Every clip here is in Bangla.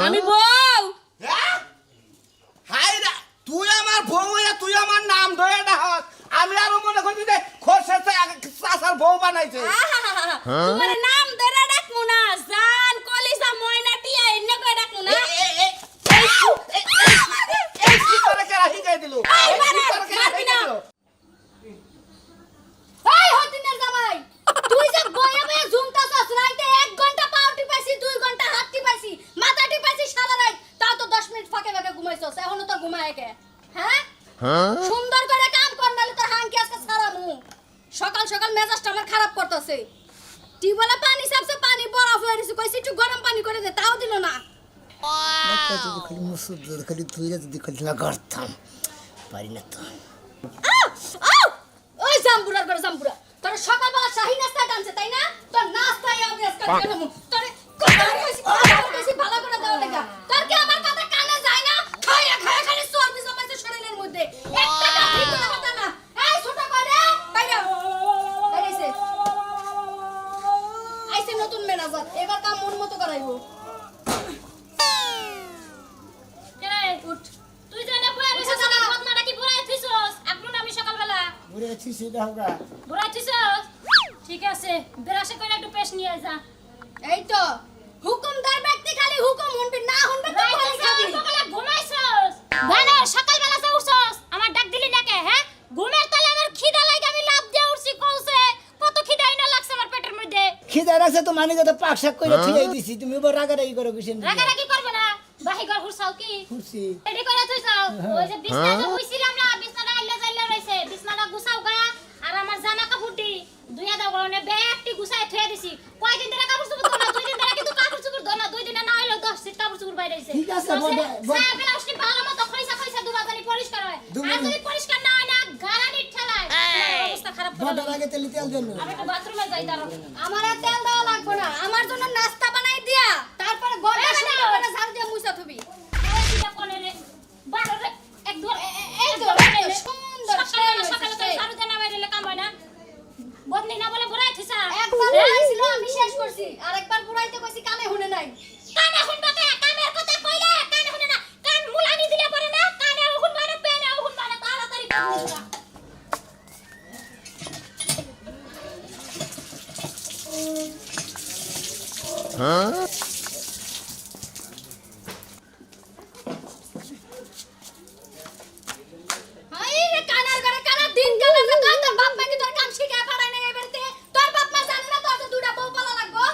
আমি বউ। হাই রে তুই আমার বউ হইয়া তুই আমার নাম ধরে ডাক আমি আর মনে করি যে খোরশেদ চাচার বউ বানাইছে তোমার নাম ধরে ডাকমু না জান কলিজা ময়না টিয়া এনে কই ডাকমু না এই কি করে কেরা হিগাই দিল এই এই কি মারে, করে কেরা মারবি না। হিগাই দিল এই হতিনের জামাই তুই যে বয়ে বয়ে ঝুমতাছস রাইতে 1 ঘন্টা পাউটি পাইছি 2 ঘন্টা হাতটি পাইছি মাথাটি পাইছি সারা রাত তাও তো 10 মিনিট ফাঁকে ফাঁকে ঘুমাইছস এখনো তো ঘুমায় কে হ্যাঁ সুন্দর করে কাম কর নালে তোর হাঙ্কি আজকে সারামু সকাল সকাল মেজাজটা আমার খারাপ করতেছে টিউবওয়েলে পানি সাবছে পানি বরফ হয়ে গেছে কইছি একটু গরম পানি করে দে তাও দিল না খালি মুসুদ খালি তুই যদি খালি লাগাতাম পারি না তো আউ আউ ওই জাম্বুরার করে জাম্বুরা তোর সকালবেলা শাহী নাস্তা টানছে তাই না তোর নাস্তায় আমি আজকে গেলাম তোর কইছি ভালো করে দাও দেখা তোর কি আমার কথা কানে যায় না খায়া খায়া খালি চর্বি জমাইছে শরীরের মধ্যে একটা কাজ ঠিক করতে পারতা না এই ছোট করে বাইরে বাইরেছে আইছে নতুন ম্যানেজার এবার কাম মন মতো করাইবো উঠ তুই জানা বয়া রে সকাল বদনাটা কি পুরাই থিছস এখন আমি সকালবেলা ঘুরে আছি সেটা আমরা পুরাই থিছস ঠিক আছে বেরাসে কইরা একটু পেশ নিয়ে যা এই তো হুকুমদার ব্যক্তি খালি হুকুম শুনবি না শুনবি তো খালি খাবি সকালে ঘুমাইছস না সকালবেলা যে উঠছস আমার ডাক দিলি নাকে হ্যাঁ ঘুমের তলে আমার খিদা লাগে আমি লাভ দিয়ে উঠছি কইছে কত খিদাই না লাগছে আমার পেটের মধ্যে খিদা রাখছে তো মানে যত পাক শাক করে থুই দিছি তুমি বড় রাগারাগি করো কিসেন রাগারাগি করবে না বাহি ঘর হুরছাও কি খুশি রেডি করে তুই যাও ওই যে বিছনাটা হইছিলাম না বিছনাটা আইলে যাইলে রইছে বিছনাটা গুছাও গা আর আমার জামা কাপড়টি দুইয়া দাও গনে ব্যাগটি গুছায় থুয়ে দিছি কয়দিন ধরে কাপড় চোপড় ধোনা 2 দিন ধরে কিন্তু কাপড় চোপড় ধোনা 2 দিনে না হইলো 10 সিট কাপড় চোপড় বাইরে হইছে ঠিক আছে বড় সাহেব ব্লাউজটি ভালো মতো খইসা খইসা দুবাজানি পরিষ্কার হয় আর যদি পরিষ্কার না হয় না গারানি ঠেলায় অবস্থা খারাপ করে বড় লাগে তেল তেল জন্য আমি তো বাথরুমে যাই দাঁড়াও আমার আর তেল দেওয়া লাগবে না আমার জন্য নাস্তা বানাই দিয়া তারপরে গড়ে সুন্দর করে ঝাড়ু দিয়ে মুছা থবি এইটা কোনে রে বারো রে এক ধর এই তো সুন্দর সকালে তো ঝাড়ু দেনা বাইরে কাম হয় না বদলি না বলে বুড়াই থিসা একবার বুড়াইছিল আমি শেষ করছি আর একবার বুড়াইতে কইছি কানে শুনে নাই কানে শুনবা কে কানের কথা কইলে কানে শুনে না কান মুলানি দিলে পরে না কানে শুনবা না পেনে শুনবা না তাড়াতাড়ি করুন হাই রে কানার ঘরে কানা দিন কানা না তোর বাপ মা কি তোর কাম শিখায় পারায় না এবারে তোর বাপ মা জানে না তোর তো দুটা বউ পালা লাগবো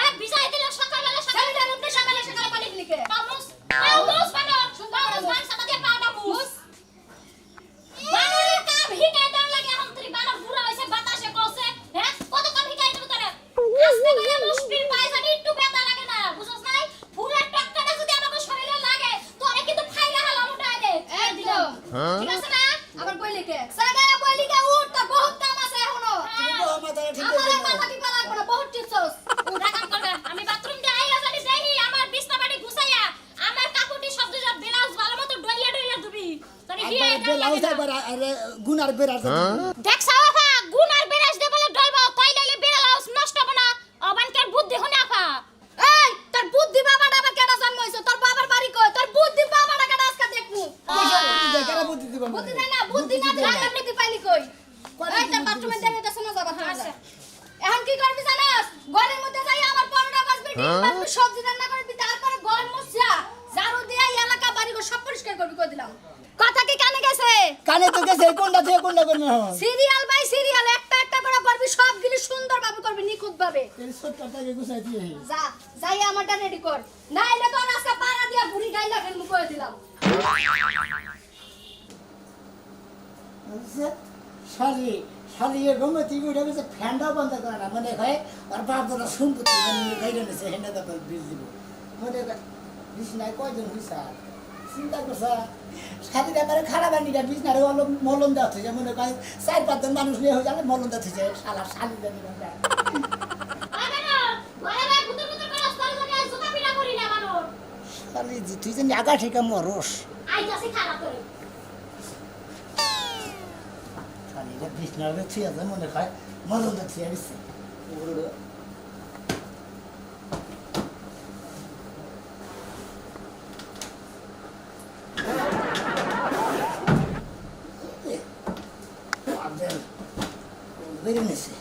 এ বিছাই দিলে সকালবেলা সকালে উঠে সকালে পানি লিখে পামুস পামুস বানর সুন্দর মান সাথে দিয়ে পাওনা মুস বানরের কাম হিকাই দাও লাগে এখন তুই বানর পুরা হইছে বাতাসে কসে হ্যাঁ কত কাম হিকাই দেব তোরে আস্তে করে মুশকিল পাই জানি একটু ব্যথা লাগে না বুঝছস নাই পুরো টক্কাটা যদি আমাকে শরীরে লাগে তোরে কিন্তু ফাইলা হালাম উঠাই দে এই দিলো ঠিক আছে না আবার বই লিখে সাগা বই লিখে উঠ তোর বহুত কাম আছে এখনো আমার মাথা টিপা লাগবে না বহুত টিপছস উঠা কাম করবে আমি বাথরুম দিয়ে আইয়া জানি দেখি আমার বিছনা বাড়ি গুছাইয়া আমার কাকুটি শব্দ যা ব্লাউজ ভালো মতো ডলিয়া ডলিয়া দিবি তোরে হিয়া এটা লাগে না আরে গুনার বেরার দেখ সাওয়া গুণ আর বেরাস দে বলে ডলবা তাই লাইলে বেরালাস নষ্ট হবে না অবানকার বুদ্ধি হনে আফা এই তোর বুদ্ধি বাবাটা আবার কেডা জন্ম হইছে তোর বাবার বাড়ি কই তোর বুদ্ধি বাবাটা কেডা আজকে দেখমু দেখারা বুদ্ধি দিব বুদ্ধি নাই না বুদ্ধি না দিলে আপনি কি পাইলি কই এই তোর বাথরুমে দেখে তো শোনা যাবে আচ্ছা এখন কি করবি জানাস ঘরের মধ্যে যাই আমার পরোটা বাজবে ডিম বাজবে সবজি রান্না করবি তারপরে ঘর মুছয়া ঝাড়ু দিয়ে এলাকা বাড়ি সব পরিষ্কার করবি কই দিলাম কথা কি কানে গেছে কানে তো গেছে কোনটা থেকে কোনটা করবে না সিরিয়াল বাই সিরিয়াল একটা একটা করে করবি সবগুলি সুন্দরভাবে করবি নিখুঁতভাবে এই ছোটটাকে গুছাই দিয়ে যা যাই আমারটা রেডি কর নাইলে তো আজকে পাড়া দিয়া বুড়ি গাইলা ফেল মুখ করে দিলাম শালি শালি এর গমে তুই উঠে গেছে ফ্যানটা বন্ধ করে না মনে হয় আর বাপ দাদা শুনবো তুই গাইলে নেছে হেন্ডা দাদা বিজ দিব মনে বিছনায় কয়জন হইছে চিন্তা করছা শালির ব্যাপারে খারাপ আনি গা বিছনারে হলো মলম দেওয়া হয়েছে মনে হয় 4-5 জন মানুষ নিয়ে হয়ে যাবে মলম দেওয়া হয়েছে শালা শালি জানি না শালি তুই জানি আগা ঠিক মরস শালি বিছনারে থিয়া যায় মনে হয় মলম দেওয়া থিয়া দিচ্ছে নিছে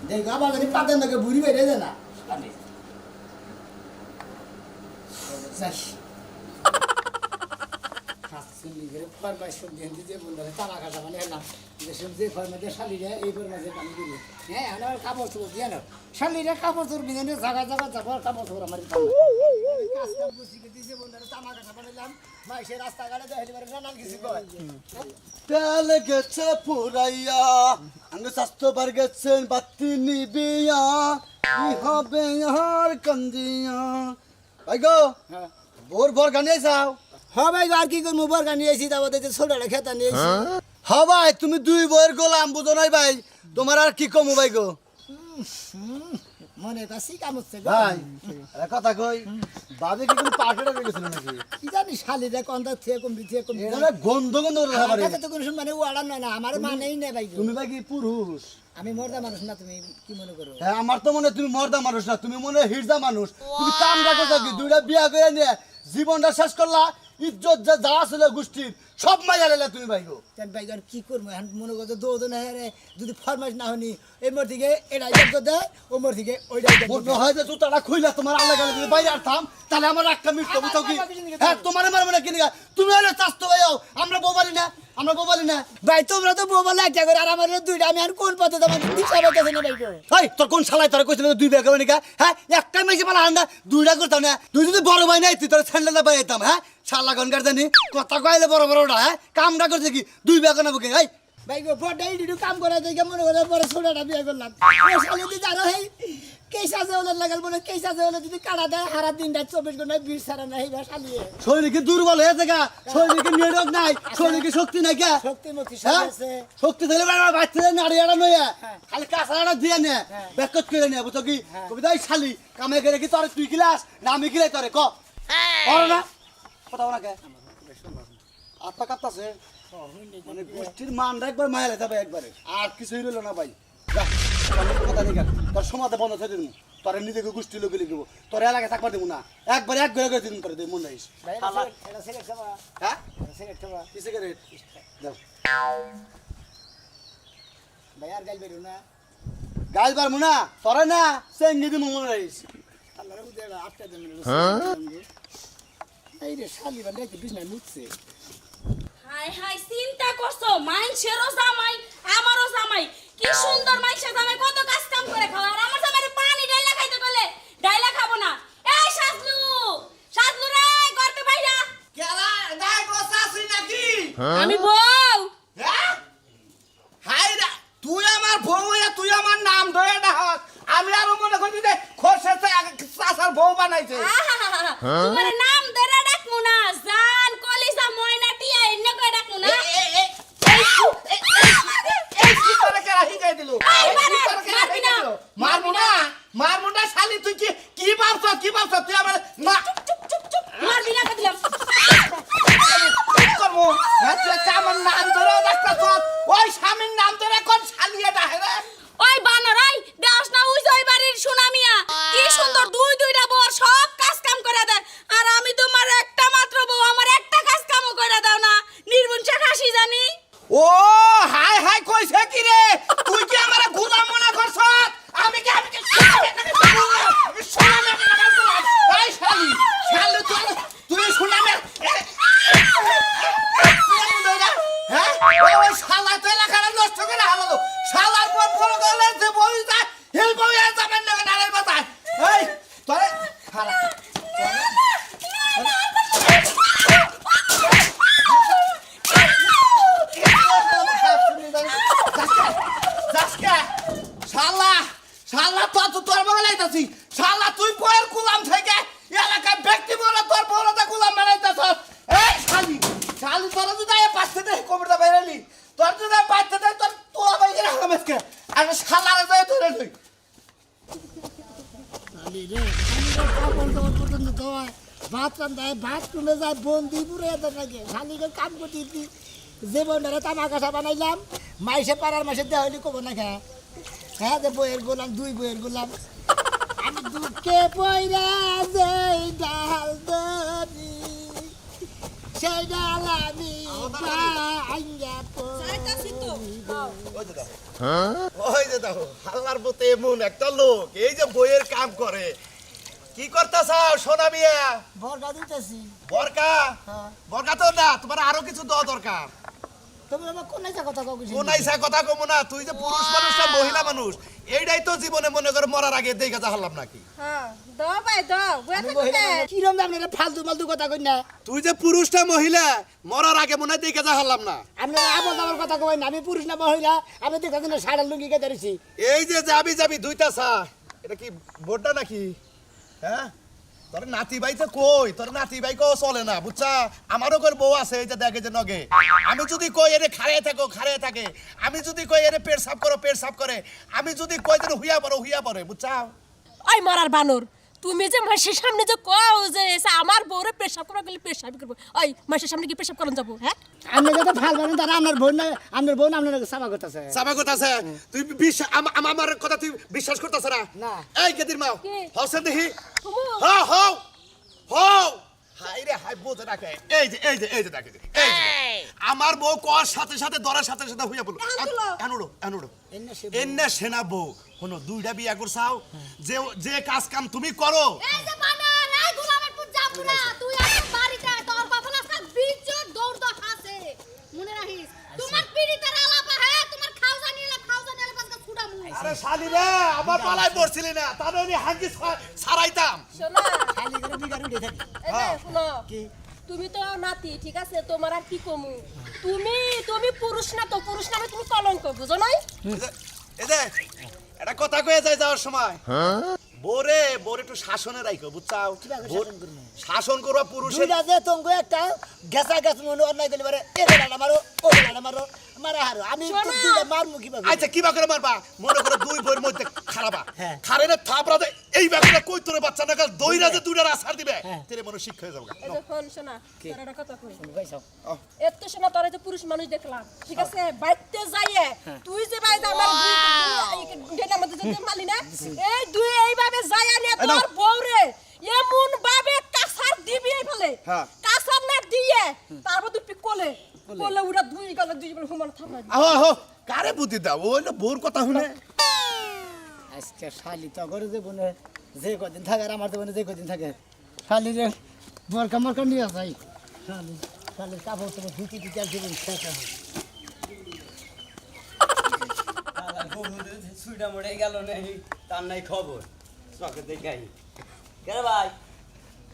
দেখ আবার যদি পাতেন নাকি বুড়ি বেড়ে যায় না যাস ফরমাইশ সবজি যে বললো তারা কাটা মানে এলাম যে সবজি ফরমাইশে শালিরা এই ফরমাইশে পানি দিলে হ্যাঁ আমার কাপড় চোপড় দিয়ে না শালিরা কাপড় চোপড় বিনে জায়গা জায়গা যাবো কাপড় চোপড় আমার কাজ কাম করছি দিয়েছে বন্ধুরা তামা কাটা বানাইলাম মাইসের রাস্তাঘাটে দেখে পারে নানান কিছু কয় তেল গেছে পুরাইয়া আঙ্গ স্বাস্থ্য বার গেছেন বাতি নিবিয়া কি হবে আর কান্দিয়া ভাই গো হ্যাঁ ভোর ভোর গানে যাও হ্যাঁ ভাই আর কি করবো বরগা নিয়েছি তারপর দেখছি ছোটটা খেতা নিয়েছি হ্যাঁ ভাই তুমি দুই বইয়ের গোলাম বুঝো নাই ভাই তোমার আর কি কমু ভাই গো মনে কাছে কাম হচ্ছে ভাই একটা কথা কই বাবে কি কোনো পার্টিটা গেছিল নাকি কি জানি শালিরা কন্টা থেকে কম দিতে কম এটা গন্ধ গন্ধ করে খাবার আমার তো কোনো সময় মানে ওয়াড়া নয় না আমার মানেই নেই ভাই তুমি ভাই কি পুরুষ আমি মর্দা মানুষ না তুমি কি মনে করো হ্যাঁ আমার তো মনে হয় তুমি মর্দা মানুষ না তুমি মনে হয় হিজড়া মানুষ তুমি কামটা করছো কি দুইটা বিয়া করে নিয়ে জীবনটা শেষ করলা ইজ্জত যা ছিল গোষ্ঠীর সব মাইয়া লেলা তুমি ভাই গো তেন ভাই আর কি করবো এখন মনে করছো দৌড় না রে যদি ফরমাইশ না হনি এই মোর থেকে এটা ইজ্জত দেয় ও মোর থেকে ওইটা মনে হয় যে জুতাটা খুইলা তোমার আল্লাহ গালে যদি বাইরে আরতাম তাহলে আমার একটা মিটতো বুঝছো কি হ্যাঁ তোমার মারবে না কিনে তুমি হলে চাস্তো ভাই আমরা বোবালি না আমরা বোবালি না ভাই তোমরা তো বউ বলে একটা করে আর আমার দুইটা আমি আর কোন পথে তোমার দিশা পাইতেছি না ভাই এই তোর কোন শালাই তোরা কইছিল দুই বিয়া করবে নাকি হ্যাঁ একটা মেসে পালা আন্ডা দুইটা করতাম না তুই যদি বড় ভাই নাই তুই তোর স্যান্ডেলটা পাই যেতাম হ্যাঁ শালা গনকার জানি কথা কইলে বড় বড়টা হ্যাঁ কামটা করছে কি দুই বিয়া করে বুকে এই ভাই গো বড়াই ডিডু কাম করে দেখে মনে করে পরে ছোটটা বিয়ে করলাম ও শালি দি জানো হেই কেসা যে ওলে লাগাল বলে কেসা যে ওলে যদি কাটা দেয় হারা দিনটা 24 ঘন্টা 20 সারা নাই বা শালিয়ে শরীরে কি দুর্বল হয়ে গেছে শরীরে কি নিরোগ নাই শরীরে কি শক্তি নাই কে শক্তি মুক্তি হ্যাঁ? সব আছে শক্তি দিলে বাচ্চাদের নাড়ি আড়া নয় হ্যাঁ। খালি কাঁচাটা দিয়ে নে হ্যাঁ। বেকত করে নে বুঝছো কি কবিতা এই শালি কামে করে কি তোর তুই গিলাস না আমি গিলাই তোরে ক ওর না কথা বলা কে আত্মা কাঁপতাছে মানে গোষ্ঠীর মানটা একবার মায়া লেতে ভাই একবারে আর কিছুই রইল না ভাই যা কথা নেই তোর সমাজে বন্ধ করে দিন তোর নিজেকে গোষ্ঠী লোকে লিখবো তোর এলাকায় থাকবার দেবো না একবার এক ঘরে করে দিন করে দেব মন রাখিস ভাই এটা সিগারেট খাবা হ্যাঁ সিগারেট খাবা কি সিগারেট দাও ভাই আর গাল বেরো না গাছ পারবো না তোরা না চেঙ্গি দিন মন রাখিস আল্লাহর উদে আটটা দেন এই রে শালি বান্দা কি বিছনা মুছছে হাই হাই চিন্তা করছো মাইনছেরও জামাই আমারও জামাই কি সুন্দর মাইনছের জামাই কত কাজ কাম করে খাওয়া আর আমার জামাইরে পানি ডাইলা খাইতে বলে ডাইলা খাবো না এই সাজলু সাজলু রে করতে বাইরা কেলা দাই বসাছি নাকি আমি বউ হ্যাঁ হাই রে তুই আমার বউ হইয়া তুই আমার নাম ধরে ডাক আমি আরো মনে করি যে খোরশেতে চাচার বউ বানাইছে তোমার নাম ধরে ডাকমু না জান কলিজা ময়না টিয়া এন্ন কই ডাকমু না এই কি করে কেরা হিকাই দিল এই এই কি করে কেরা মারবি না। হিকাই দিল মারবো না শালি তুই কি ভাবছ তুই আমার মা চুপ চুপ চুপ মারবি না দিলাম কি করবো হ্যাঁ তুই একটা আমার নাম ধরে ডাক্তার ওই স্বামীর নাম ধরে কোন শালিয়ে ডাকে রে ওই বানর ওই দেওস না উই জয় বাড়ির সোনামিয়া কি সুন্দর দুইটা বর সব কাজ কাম করে দেয় আর আমি তোমার একটা মাত্র বউ আমার একটা কাজ কামও করে দাও না নির্বংশা খাসি জানি ও হাই হাই কইছে কি রে তুই কি আমার গোলাম মনে করছ আমি কি আমি শোনামে এই শালি তুই শোনামে হ্যাঁ ওই শালা তো এলাকাটা নষ্ট করে হারালো শালার পর ফোন করলে যে বই যায় হিল বই যাবেন না নারে বাতায় এই তোরে খালা শালা তোর বানাইতাছি শালা তুই বইয়ের গোলাম থেকে এলাকার ব্যক্তি বলে তোর বড়টা গোলাম বানাইতাছ এই শালি তোর যদি পাঁচতে দে কবিতা বাইরালি তোর যদি পাঁচতে দে তোর তোলা বাইরে রাখলাম আজকে আর শালারে যায় ধরে লই শালি রে কাপড় দাও পর্যন্ত দোয় ভাত রান্দায় ভাত তুলে যায় বন্দি পুরে এত নাকি শালিকে কাম করতে যে বন্ডারে তামা কাঁচা বানাইলাম মাইসে পাড়ার মাসে দেওয়া হইলে কব না খা হ্যাঁ যে বইয়ের গোলাম দুই বইয়ের গোলাম আমি দুঃখে পয়রা যেই ডাল ধরি সেই ডাল আমি ভাঙ্গা যাইতাছি তো ওই যে দেখো আল্লাহর মতো এমন একটা লোক এই যে বইয়ের কাম করে কি করতেছাও সোনা মিয়া বরগা দিতেছি বরকা হ্যাঁ বরকা তো না তোমার আরো কিছু দেওয়া দরকার তুমি আমার কোন একটা কথা কইছিস কোন আইসা কথা কমু না তুই যে পুরুষ মানুষ না মহিলা মানুষ এইটাই তো জীবনে মনে করে মরার আগে দেখে যা হলাম নাকি হ্যাঁ দাও ভাই দাও বুয়া আমি থাকতে মহিলা মানুষ। কিরম আপনারা ফালতু ফালতু কথা কই না তুই যে পুরুষটা মহিলা মরার আগে মনে হয় দেখে যা হলাম না আপনারা আবার আমার কথা কই না আমি পুরুষ না মহিলা আমি তো কখনো সাড়া লুঙ্গি কে ধরেছি এই যে যাবি যাবি দুইটা চা এটা কি বোর্ডটা নাকি হ্যাঁ তোর নাতি ভাই তো কই তোর নাতি ভাই কেউ চলে না বুঝছা আমারও করে বউ আছে এই যে দেখে যে নগে আমি যদি কই এরে খাড়িয়ে থাকো খাড়িয়ে থাকে আমি যদি কই এরে পেট সাফ করো পেট সাফ করে আমি যদি কই যেন হুইয়া পড়ে বুঝছা ওই মরার বানর তুমি যে মাসের সামনে যে কও যে এসে আমার বউরে পেশাব করা গেলে পেশাব করবো ওই মাসের সামনে কি পেশাব করেন যাবো হ্যাঁ আপনি যত ফাল বানেন তারা আপনার বোন না আপনার বোন আপনার সাবা করতেছে সাবা কথা আছে তুই আমার কথা তুই বিশ্বাস করতেছ না না। এই গেদির মাও কি? হসেন দেখি হুমু। হ্যাঁ হও হও হাই রে হাই বোঝে রাখে এই যে দেখে এই যে। আমার বউ কর সাথে সাথে দরার সাথে সাথে হইয়া বলো এনুড়ো এন্না সেনা বউ হনো দুইটা বিয়া করছাও যে কাজ কাম তুমি করো এই যে বানর এই গোলামের পুত যাবো না তুই আজ বাড়িতে তোর কখন আজকাল বিচর দৌড় দৌড় আছে মনে রাখিস তোমার পিড়িতে আলাপা হ্যাঁ তোমার খাওজা নিলে পাঁচটা ছুড়ামু আরে শালি রে আমার পালাই পড়ছিলি না তাহলে আমি হাঙ্গি ছাড়াইতাম শোনো খালি করে বিগার উঠে থাকি এই যে শুনো তুমি তো নাতি ঠিক আছে তোমার আর কি কমু তুমি পুরুষ না তো পুরুষ নামে তুমি কলঙ্ক বুঝো নাই এই যে এটা কথা কয়ে যায় যাওয়ার সময় বোরে একটু শাসনে রাখো বুঝছাও শাসন করবা পুরুষের দুইটা যে তঙ্গ একটা গেছা গেছ মনে অন্যায় করলে পারে এ গাড়া মারো ও গাড়া মারো মারা হারো আমি তো দুইটা মারমু কিভাবে আচ্ছা কিবা করে মারবা মনে করো দুই বইয়ের মধ্যে খারাপা হ্যাঁ। খারেনে থাপড়া দে এই ব্যাপারে কই তোরে বাচ্চা না কাল দইরা যে দুইটা আসার দিবে হ্যাঁ। তেরে মনে শিক্ষা হয়ে যাবে এই যে ফোন শোনা তোর একটা কথা কই ভাইসাও এত শোনা তোর যে পুরুষ মানুষ দেখলাম ঠিক আছে বাইতে যাইয়ে তুই যে ভাই আমার ডেটার মধ্যে যে মালি না এই দুই এইভাবে যাইয়া নিয়ে তোর বউরে এমন ভাবে কাসার দিবি এই ফেলে হ্যাঁ। কাসার না দিয়ে তারপর তুই কোলে উড়া দুই গেল দুই হুমান থামা আহো কারে বুদ্ধি দাও ওইটা বোর কথা শুনে আজকে শালি তো ঘরে যে বোনে যে কদিন থাকে আর আমার তো বোনে যে কদিন থাকে শালি রে বরকা মরকা নিয়ে যাই শালি কাপড় তো ধুতি দিতে আসবে শেষ হবে সুইটা মরে গেল নাই তার নাই খবর চকে দেখাই কেন ভাই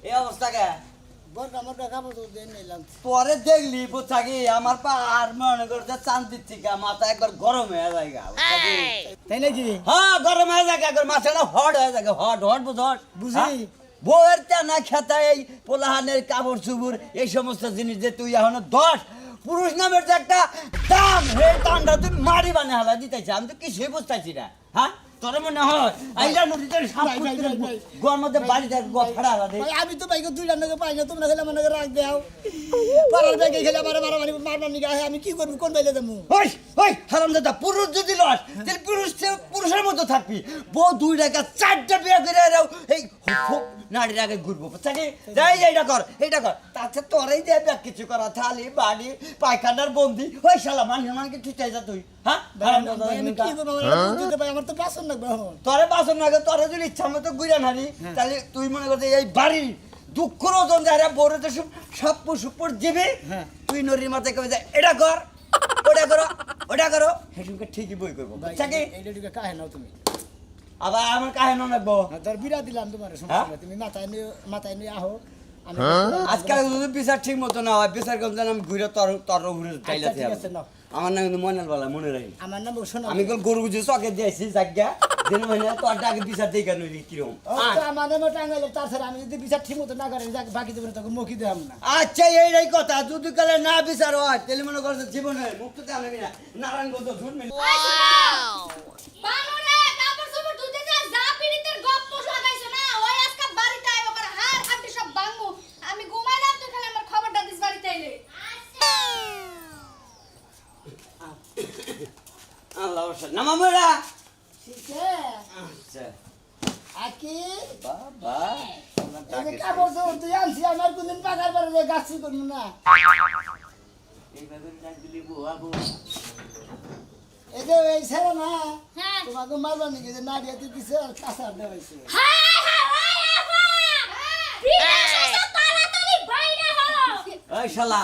এই অবস্থা কে বরকা মরকা কাপড় তো দিয়ে নিলাম পরে দেখলি বুঝাকি আমার পা আর মনে করছে চান্দির থেকে মাথা একবার গরম হয়ে যায় গা, বুঝছাকি? তাই নাকি হ্যাঁ গরম হয়ে যায় একবার মাথাটা হট হয়ে যায় হট বুঝ বুঝি। হ্যাঁ? বউয়ের টানা খেতা এই পোলাহানের কাপড় চুপুর এই সমস্ত জিনিস যে তুই এখনো 10 পুরুষ নামের যে একটা দাম হে দামটা তুই মারি বানে হালা দিতেছি আমি তো কিছুই বুঝতেছি না হ্যাঁ তোর মনে হয় আইলা নদীতে সাপ ভাই, ভাই, ভাই, ভাই। গোয়ার মধ্যে বাড়িতে ফাড়া হালা দে ভাই আমি তো বাইকে দুই রান্নাকে পাই না তোমরা খেলে মনে রাখ দেও পাড়ার ব্যাগে খেলে আমার মারামারি মারবার নিকে আমি কি করবো কোন বাইলে দেবো ওই হারামজাদা পুরুষ যদি লস তাহলে পুরুষের মতো থাকবি বউ 2 টাকা 4টা বিয়ে করে এরাও এই নারীর আগে ঘুরবো বুঝছাকি যাই এইটা কর তাতে তোরাই দেবে কিছু করা থালি বাড়ি পায়খানার বন্দি ওই শালা মানকে ঠিক যা তুই হ্যাঁ আমি কি করবো আমার দিতে পাই আমার তো পাসন লাগবে এখন তোরে বাসন লাগে তোরে যদি ইচ্ছা মতো ঘুরে নারি তাহলে তুই মনে করতে এই বাড়ির দুঃখর ওজন যারা বড় তো সব দিবি তুই নদীর মাথায় কবে যায় এটা কর ওটা করো হেসুমকে ঠিকই বই করবো বুঝছাকি এইটা ঢুকে কাহে নাও তুমি আবার আমার কাহে নাকবো ধর বিরা দিলাম তোমার সমস্যা নাই। তুমি মাথায় নিয়ে আহো আমি আজকাল যদি বিচার ঠিক মতো না হয় বিচার করতে আমি ঘুরে তর ঘুরে চাইলে আচ্ছা, ঠিক আছে, নাও। আমার নাম কিন্তু মনে বলা মনে রাখি আমার নাম শোনো আমি কল গরু বুঝে চকে দিয়েছি জায়গা দিন মানে তোরটা আগে বিচার দিয়ে কেন কিরকম আমার নামে টাঙ্গাইলে তাছাড়া আমি যদি বিচার ঠিক মতো না করে বাকি দেবো তখন মুখি দেব না আচ্ছা এইটাই কথা যদি কালে না বিচার হয় তাহলে মনে করছে জীবনে মুক্ত জানাবি না নারায়ণগঞ্জ শুনবি বানরে কাপড় চোপড় ধুতে যা পিড়িতের গপ্প লাগাইছো না ওই আজকে বাড়িতে আইবো করে হাড় হাড়ি সব ভাঙবো আমি ঘুমাইলাম তুই খালি আমার খবরটা দিস বাড়িতে আইলে আল্লাহ নামা মেরা ঠিক আছে আচ্ছা আকি বাবা এই যে কাপড় চোপড় তুই আনছি আমার কোনদিন পাকার পরে গাছি করবো না এইভাবে ডাক দিলি বুয়া এই যে এই ছেড়ে না হ্যাঁ তোমাকে মারবার নাকি যে নাড়িয়াতে দিছে আর কাঁচা আড্ডা হয়েছে হায় হায় ওই আপা বিদেশ এসে তাড়াতাড়ি বাইরে হলো ওই শালা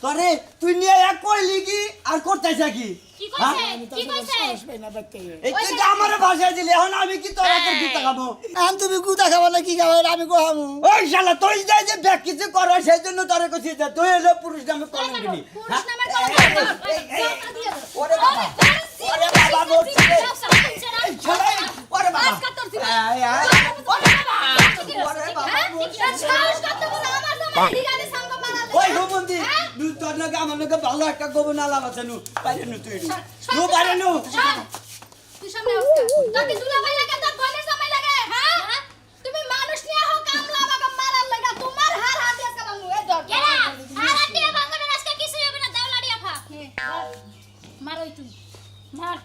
তোরে তুই নিয়ে এক কইলি কি আর করতেছ কি কি কইছে কি কইছে সাহস পাই না দেখতে এই তুই আমার ভাষায় দিলি এখন আমি কি তোর হাতের গুতা খাবো আম তুমি গুতা খাবা না কি খাবা আমি কোহামু ওই শালা তুই যাই যে ব্যাগ কিছু করো সেই জন্য তোরে কইছি যে তুই হলো পুরুষ নামে কলম দিবি পুরুষ নামের কলম ওরে বাবা ওরে বাবা বলছি রে এই শালা ওরে বাবা আজকাল তোর দিন আয় আয় ওরে বাবা সাহস করতে বলো আমার নামে দিগালে সঙ্গ মারা ওই গোবন্দি তুই তোর নাকি আমার নাকি ভালো একটা গোবন আলাপ আছে নু বাইরে নু তুই নু বাইরে নু তুই সামনে আসকা তোকে দুলাভাই লাগে তোর বোনের জামাই লাগে হ্যাঁ তুমি মানুষ নিয়ে হোক কামলা আমাকে মারার লাগা তোমার হার হাত দিয়ে কামামু এ ধর কেরা হার হাত দিয়ে ভাঙবে না আজকে কিছু হবে না দেওলাড়ি আফা মার ওই তুই মার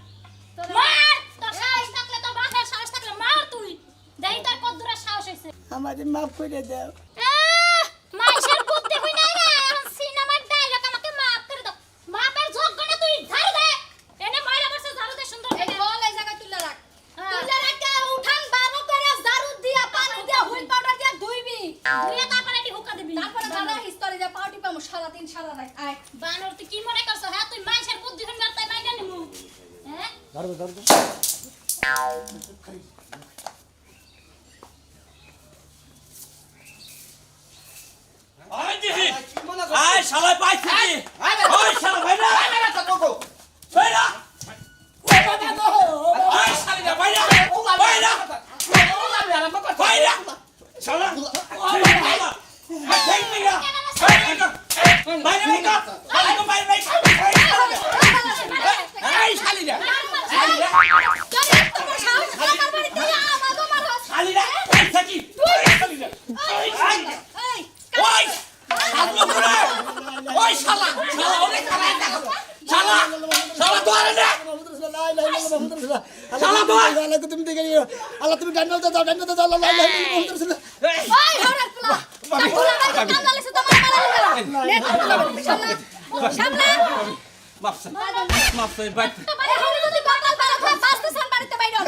মার তোর সাহস থাকলে তোর বাপের সাহস থাকলে মার তুই দেই তোর কত দূরে সাহস হইছে আমাদের মাফ করে দাও মাইশের বুদ্ধি কই নাই রে এখন সিনেমার ডায়লগ আমাকে মাফ করে দাও বাপের যোগ্য না তুই ঝাড়ু দে এনে ময়লা বসে ঝাড়ু দে সুন্দর করে বল এই জায়গা তুলে রাখ তুলে রাখ উঠান বারো করে ঝাড়ু দিয়া পানি দিয়া হুইল পাউডার দিয়া ধুইবি ধুইয়া তারপরে এটি হুকা দিবি তারপরে দাদা হিস্টোরি যা পাউটি পামু সারা দিন সারা রাত আয় বানর তুই কি মনে করছ হ্যাঁ তুই মাইশের বুদ্ধি হন করতাই মাইনা নিমু হ্যাঁ ধরো আই দিহি আই শালা পাইছি কি ওই শালা বাইরে বাইরে তো কোকো বাইরে আই শালা বাইরে বাইরে বাইরে শালা আই ঠিক নিগা বাইরে বাইরে আই শালিরা শালিরা আই থাকি শালিরা আই ওই সামনে করে ওই শালা শালা অনেক খারাপ দেখো শালা শালা তোরে না শালা আল্লাহ তুমি দেখে নিও আল্লাহ তুমি ডান্ডা দাও আল্লাহ লা ইলাহা ইল্লাল্লাহ ওই হরার পোলা তাকুলা ভাই কাম লালে তোমার মারা নে সামনে মাফ করে বাইক এখন যদি বাতাল বাড়া হয় বাসতেছেন বাড়িতে বাইরে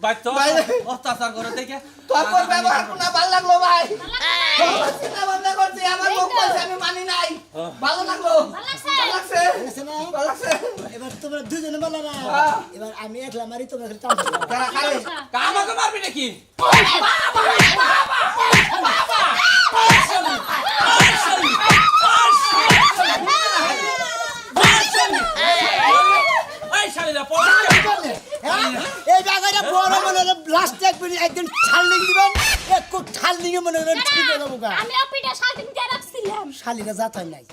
বাইক তো অত্যাচার করে দেখে তোর কোন ব্যবহার কোনা ভালো লাগলো ভাই চিন্তা ভাবনা করছি আমার মুখ কইছে আমি মানি নাই ভালো লাগলো ভালো লাগছে ভালো লাগছে এবার তোমরা দুজনে বলো না এবার আমি একলা মারি তোমরা টান কারা খাবে আমাকে মারবি নাকি এই জায়গাটা বড় মনে হলো লাস্ট একদিন ছালনিং দিবেন একটু ছালনিং মনে হলো ঠিক হয়ে যাবো আমি অপিটা শালটিং দিয়ে রাখছিলাম শালিরা জাত হয় নাই